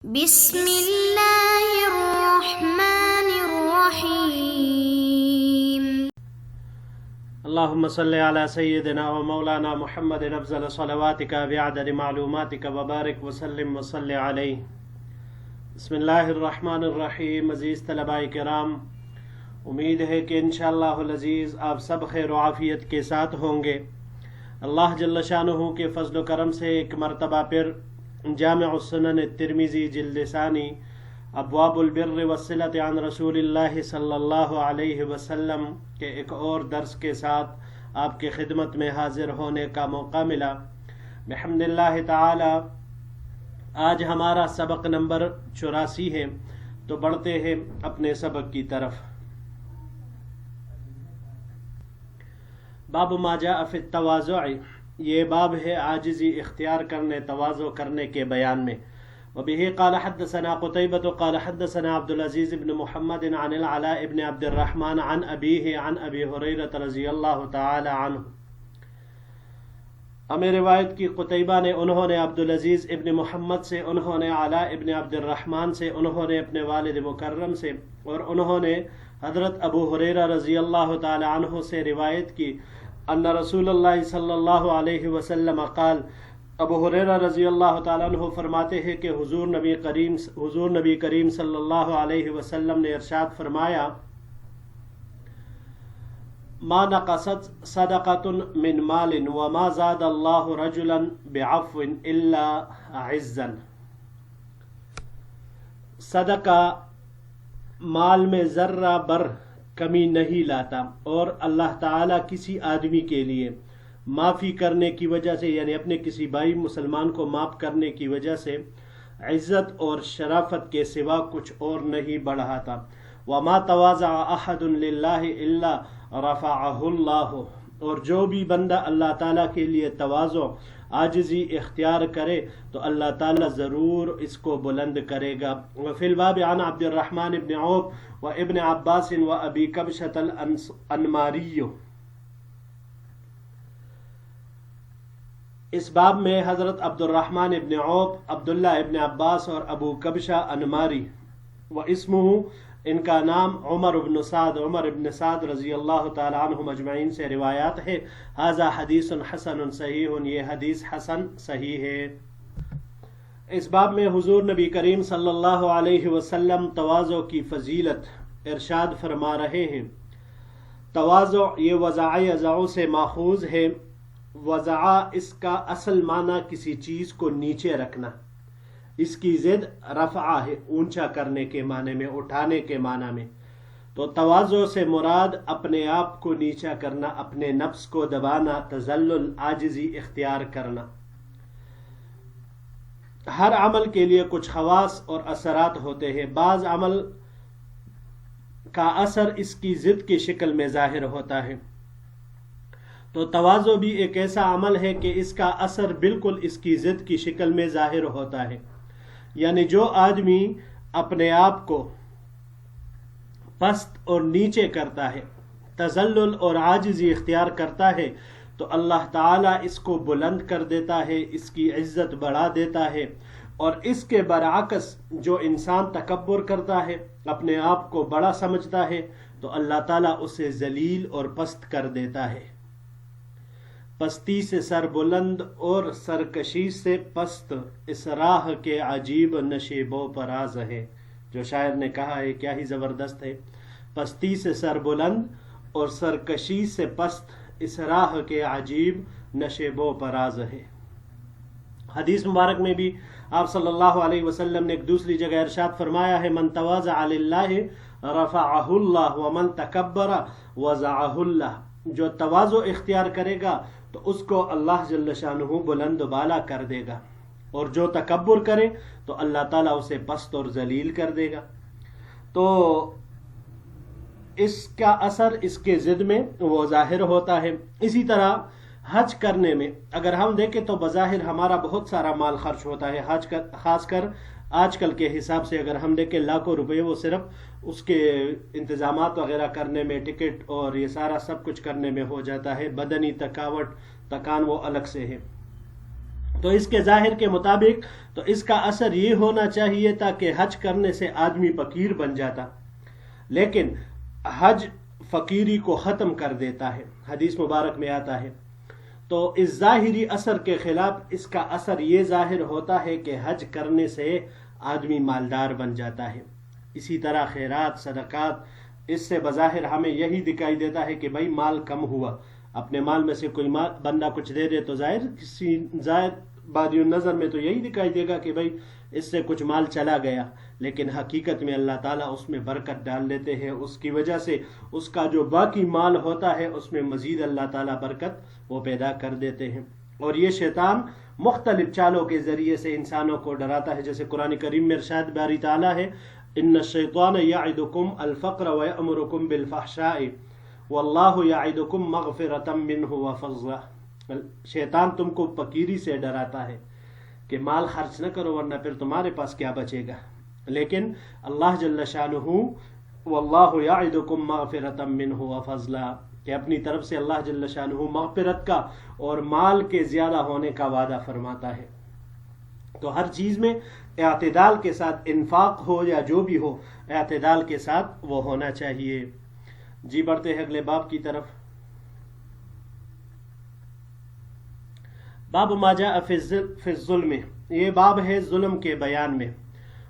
بسم اللہ الرحمن الرحیم۔ اللهم صل على سيدنا ومولانا محمد افضل صلواتك بعدد معلوماتك وبارك وسلم وصل عليه۔ بسم اللہ الرحمن الرحیم۔ عزیز طلباء کرام، امید ہے کہ انشاءاللہ العزیز آپ سب خیر و عافیت کے ساتھ ہوں گے۔ اللہ جل شانہ کے فضل و کرم سے ایک مرتبہ پھر جامع السنن الترمذی جلد ثانی ابواب البر والصلۃ عن رسول اللہ صلی اللہ علیہ وسلم کے ایک اور درس کے ساتھ آپ کی خدمت میں حاضر ہونے کا موقع ملا بحمد اللہ تعالی۔ آج ہمارا سبق نمبر 84 ہے، تو بڑھتے ہیں اپنے سبق کی طرف۔ باب ما جاء فی التواضع، یہ باب ہے عاجزی اختیار کرنے، تواضع کرنے کے بیان میں۔ وبه قال حدثنا قتيبة قال حدثنا عبد العزيز بن محمد عن العلاء بن عبد الرحمن عن أبيه عن أبي هريرة رضي الله تعالى عنه۔ ہمیں روایت کی قتیبہ نے، انہوں نے عبد العزیز ابن محمد سے، انہوں نے علاء ابن عبد الرحمن سے، انہوں نے اپنے والد مکرم سے، اور انہوں نے حضرت ابو ہریرہ رضی اللہ تعالی عنہ سے روایت کی ان رسول اللہ صلی اللہ علیہ وسلم قال، ابو ہریرہ رضی اللہ تعالیٰ عنہ فرماتے ہیں کہ حضور نبی کریم صلی اللہ علیہ وسلم نے ارشاد فرمایا، ما نقصت صدقة من مال وما زاد اللہ رجلا بعفو الا عزا۔ صدقہ مال میں ذرہ بر کمی نہیں لاتا، اور اللہ تعالیٰ کسی آدمی کے لیے معافی کرنے کی وجہ سے، یعنی اپنے کسی بھائی مسلمان کو معاف کرنے کی وجہ سے، عزت اور شرافت کے سوا کچھ اور نہیں بڑھاتا۔ وما تواضع احد للہ الا رفعہ اللہ، اور جو بھی بندہ اللہ تعالیٰ کے لیے تواضع، عاجزی اختیار کرے تو اللہ تعالیٰ ضرور اس کو بلند کرے گا۔ وفی الباب عن عبد الرحمن بن عوف و ابن عباس و ابی کبشۃ الانماری۔ اس باب میں حضرت عبد الرحمن ابن عوف، عبداللہ ابن عباس اور ابو کبشہ انماری، و اسمہ، ان کا نام عمر ابن سعد رضی اللہ تعالی عنہ مجمعین سے روایات ہے۔ ھذا حدیث حسن صحیح، یہ حدیث حسن صحیح ہے۔ اس باب میں حضور نبی کریم صلی اللہ علیہ وسلم تواضع کی فضیلت ارشاد فرما رہے ہیں۔ تواضع یہ وضع یضع سے ماخوذ ہے۔ وضع اس کا اصل معنی کسی چیز کو نیچے رکھنا، اس کی ضد رفع ہے، اونچا کرنے کے معنی میں، اٹھانے کے معنی میں۔ تو تواضع سے مراد اپنے آپ کو نیچا کرنا، اپنے نفس کو دبانا، تذلل، عاجزی اختیار کرنا۔ ہر عمل کے لیے کچھ خواص اور اثرات ہوتے ہیں۔ بعض عمل کا اثر اس کی ضد کی شکل میں ظاہر ہوتا ہے، تو تواضع بھی ایک ایسا عمل ہے کہ اس کا اثر بالکل اس کی ضد کی شکل میں ظاہر ہوتا ہے۔ یعنی جو آدمی اپنے آپ کو پست اور نیچے کرتا ہے، تذلل اور عاجزی اختیار کرتا ہے، تو اللہ تعالیٰ اس کو بلند کر دیتا ہے، اس کی عزت بڑھا دیتا ہے۔ اور اس کے برعکس جو انسان تکبر کرتا ہے، اپنے آپ کو بڑا سمجھتا ہے، تو اللہ تعالیٰ اسے ذلیل اور پست کر دیتا ہے۔ پستی سے سر بلند اور سرکشی سے پست، اس راہ کے عجیب نشیب و فراز ہے۔ جو شاعر نے کہا ہے کیا ہی زبردست ہے۔ پستی سے سر بلند اور سرکشی سے پست، اس راہ کے عجیب نشیب و فراز ہے۔ حدیث مبارک میں بھی آپ صلی اللہ علیہ وسلم نے ایک دوسری جگہ ارشاد فرمایا ہے، من تواضع للہ رفعہ اللہ ومن تکبر وضعہ اللہ۔ جو تواضع اختیار کرے گا تو اس کو اللہ جل شانہ بلند بالا کر دے گا، اور جو تکبر کرے تو اللہ تعالیٰ اسے پست اور ذلیل کر دے گا۔ تو اس کا اثر اس کے ضد میں وہ ظاہر ہوتا ہے۔ اسی طرح حج کرنے میں اگر ہم دیکھیں تو بظاہر ہمارا بہت سارا مال خرچ ہوتا ہے، خاص کر آج کل کے حساب سے اگر ہم دیکھیں لاکھوں روپے وہ صرف اس کے انتظامات وغیرہ کرنے میں، ٹکٹ اور یہ سارا سب کچھ کرنے میں ہو جاتا ہے۔ بدنی تھکان وہ الگ سے ہے۔ تو اس کے ظاہر کے مطابق تو اس کا اثر یہ ہونا چاہیے تھا کہ حج کرنے سے آدمی فقیر بن جاتا، لیکن حج فقیری کو ختم کر دیتا ہے، حدیث مبارک میں آتا ہے۔ تو اس ظاہری اثر کے خلاف اس کا اثر یہ ظاہر ہوتا ہے کہ حج کرنے سے آدمی مالدار بن جاتا ہے۔ اسی طرح خیرات، صدقات، اس سے بظاہر ہمیں یہی دکھائی دیتا ہے کہ بھائی مال کم ہوا، اپنے مال میں سے کوئی بندہ کچھ دے دے تو ظاہر کسی زائد بادی النظر میں تو یہی دکھائی دے گا کہ بھائی اس سے کچھ مال چلا گیا، لیکن حقیقت میں اللہ تعالیٰ اس میں برکت ڈال دیتے ہیں، اس کی وجہ سے اس کا جو باقی مال ہوتا ہے اس میں مزید اللہ تعالیٰ برکت وہ پیدا کر دیتے ہیں۔ اور یہ شیطان مختلف چالوں کے ذریعے سے انسانوں کو ڈراتا ہے، جیسے قرآن کریم میں ارشاد باری تعالیٰ ہے، ان الشیطان یعدکم الفقر ویأمرکم بالفحشاء واللہ یعدکم مغفرۃ منہ وفضلہ۔ شیطان تم کو فقیری سے ڈراتا ہے کہ مال خرچ نہ کرو ورنہ پھر تمہارے پاس کیا بچے گا، لیکن اللہ جل شانہ واللہ یعدکم مغفرۃ منہ وفضلا، کہ اپنی طرف سے اللہ جل شانہ مغفرت کا اور مال کے زیادہ ہونے کا وعدہ فرماتا ہے۔ تو ہر چیز میں اعتدال کے ساتھ، انفاق ہو یا جو بھی ہو، اعتدال کے ساتھ وہ ہونا چاہیے۔ جی بڑھتے ہیں اگلے باب کی طرف۔ باب ما جاء فی الظلم، یہ باب ہے ظلم کے بیان میں۔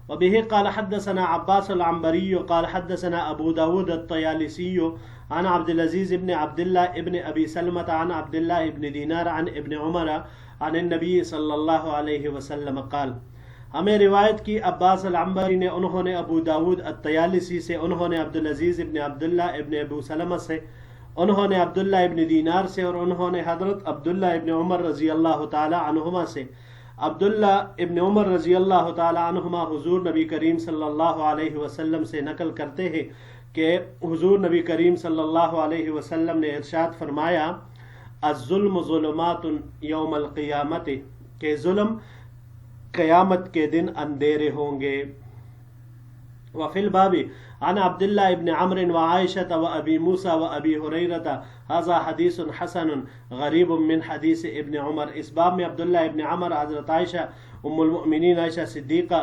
وبه قال حدثنا عباس العنبری قال حدثنا ابو داود الطیالسی عن عبد العزیز ابن عبد الله ابن ابی سلمة عن عبد الله ابن دینار عن ابن عمر عن النبی صلی اللہ علیہ وسلم قال، ہمیں روایت کی عباس العنبری نے، انہوں نے ابو داود الطیالسی سے، انہوں نے عبد العزیز ابن عبداللہ ابن ابو سلمہ سے، انہوں نے عبداللہ ابن دینار سے، اور انہوں نے حضرت عبداللہ ابن عمر رضی اللہ تعالی عنہما سے۔ عبداللہ ابن عمر رضی اللہ تعالی عنہما حضور نبی کریم صلی اللہ علیہ وسلم سے نقل کرتے ہیں کہ حضور نبی کریم صلی اللہ علیہ وسلم نے ارشاد فرمایا، الظلم ظلمات یوم القیامت، کہ ظلم قیامت کے دن اندھیرے ہوں گے۔ وفی الباب عن عبداللہ ابن عمرو وعائشة وابی موسیٰ وابی ہریرہ ھذا حدیث حسن غریب من حدیث ابن عمر۔ اس باب میں عبداللہ ابن عمر، حضرت عائشہ ام المؤمنین عائشہ صدیقہ،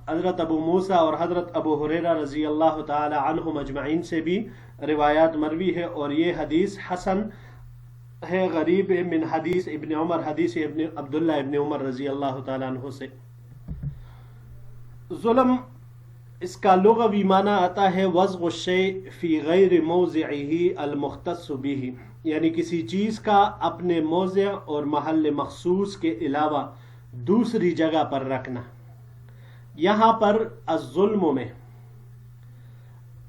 حضرت ابو موسیٰ اور حضرت ابو ہریرہ رضی اللہ تعالی عنہم اجمعین سے بھی روایات مروی ہے، اور یہ حدیث حسن ہے، غریب ہے من حدیث ابن عمر، حدیث ابن عبداللہ ابن عمر رضی اللہ تعالی عنہ سے۔ ظلم اس کا لغوی معنی آتا ہے وضع الشیء فی غیر موضعہ المختص بہ، یعنی کسی چیز کا اپنے موضع اور محل مخصوص کے علاوہ دوسری جگہ پر رکھنا۔ یہاں پر الظلم میں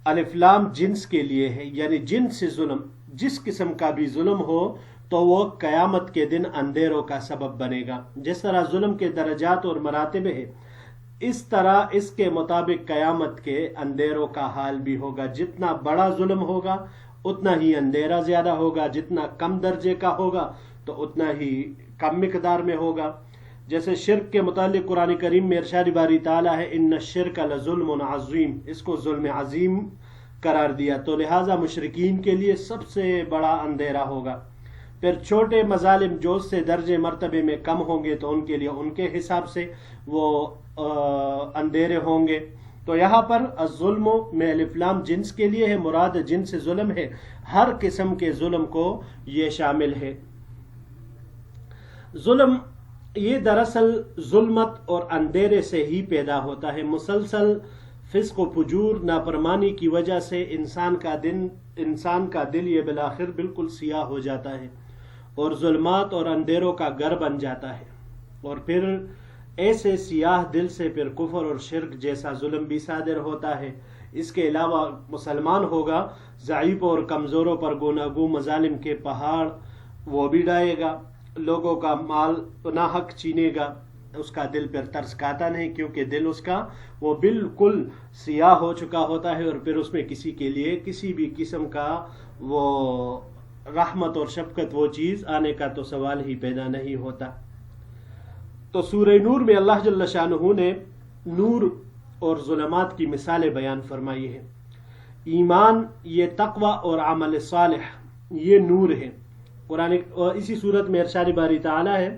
الف لام جنس کے لیے ہے، یعنی جنس ظلم، جس قسم کا بھی ظلم ہو تو وہ قیامت کے دن اندھیروں کا سبب بنے گا۔ جس طرح ظلم کے درجات اور مراتب ہے، اس طرح اس کے مطابق قیامت کے اندھیروں کا حال بھی ہوگا۔ جتنا بڑا ظلم ہوگا اتنا ہی اندھیرا زیادہ ہوگا، جتنا کم درجے کا ہوگا تو اتنا ہی کم مقدار میں ہوگا۔ جیسے شرک کے متعلق قرآن کریم میں ارشاد باری تعالیٰ ہے، ان الشرک لظلم عظیم، اس کو ظلم عظیم قرار دیا، تو لہٰذا مشرکین کے لیے سب سے بڑا اندھیرا ہوگا۔ پھر چھوٹے مظالم جو اس سے درجے مرتبے میں کم ہوں گے تو ان کے لیے ان کے حساب سے وہ اندھیرے ہوں گے۔ تو یہاں پر الظلم میں الف لام جنس کے لیے ہے، مراد جنس ظلم ہے، ہر قسم کے ظلم کو یہ شامل ہے۔ ظلم یہ دراصل ظلمت اور اندھیرے سے ہی پیدا ہوتا ہے۔ مسلسل فسق و فجور، نافرمانی کی وجہ سے انسان کا دل یہ بالآخر بالکل سیاہ ہو جاتا ہے اور ظلمات اور اندھیروں کا گھر بن جاتا ہے، اور پھر ایسے سیاہ دل سے پھر کفر اور شرک جیسا ظلم بھی صادر ہوتا ہے۔ اس کے علاوہ مسلمان ہوگا، ضعیف اور کمزوروں پر گناگو مظالم کے پہاڑ وہ بھی ڈائے گا، لوگوں کا مال ناحق چھینے گا، اس کا دل پھر ترس کھاتا نہیں، کیونکہ دل اس کا وہ بالکل سیاہ ہو چکا ہوتا ہے، اور پھر اس میں کسی کے لیے کسی بھی قسم کا وہ رحمت اور شفقت وہ چیز آنے کا تو سوال ہی پیدا نہیں ہوتا۔ تو سورہ نور میں اللہ جل شانہ نے نور اور ظلمات کی مثالیں بیان فرمائی ہیں۔ ایمان یہ تقوی اور عمل صالح یہ نور ہے۔ قرآن اور اسی صورت میں ارشاد باری تعالی ہے،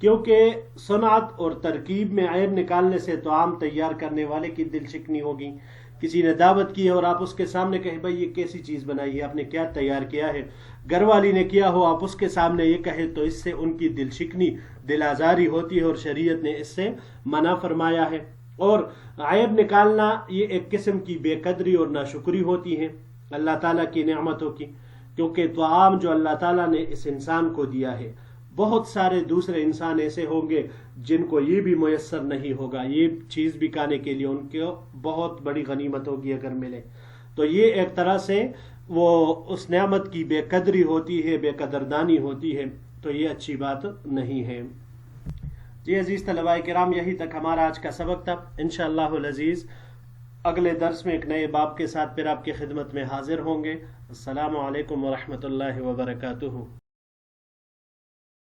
کیونکہ صنعت اور ترکیب میں عیب نکالنے سے طعام تیار کرنے والے کی دل شکنی ہوگی. کسی نے دعوت کی ہے اور آپ اس کے سامنے کہیں بھائی یہ کیسی چیز بنائی ہے، آپ نے کیا تیار کیا ہے، گھر والی نے کیا ہو، آپ اس کے سامنے یہ کہے تو اس سے ان کی دل شکنی، دل آزاری ہوتی ہے، اور شریعت نے اس سے منع فرمایا ہے. اور عیب نکالنا یہ ایک قسم کی بے قدری اور ناشکری ہوتی ہے اللہ تعالیٰ کی نعمتوں کی، کیونکہ طعام جو اللہ تعالیٰ نے اس انسان کو دیا ہے، بہت سارے دوسرے انسان ایسے ہوں گے جن کو یہ بھی میسر نہیں ہوگا، یہ چیز بھی کھانے کے لیے ان کو بہت بڑی غنیمت ہوگی اگر ملے. تو یہ ایک طرح سے وہ اس نعمت کی بے قدری ہوتی ہے، بے قدردانی ہوتی ہے، تو یہ اچھی بات نہیں ہے. جی عزیز طلباء کرام، یہی تک ہمارا آج کا سبق تھا. انشاءاللہ العزیز اگلے درس میں ایک نئے باب کے ساتھ پھر آپ کی خدمت میں حاضر ہوں گے. السلام علیکم ورحمۃ اللہ وبرکاتہ.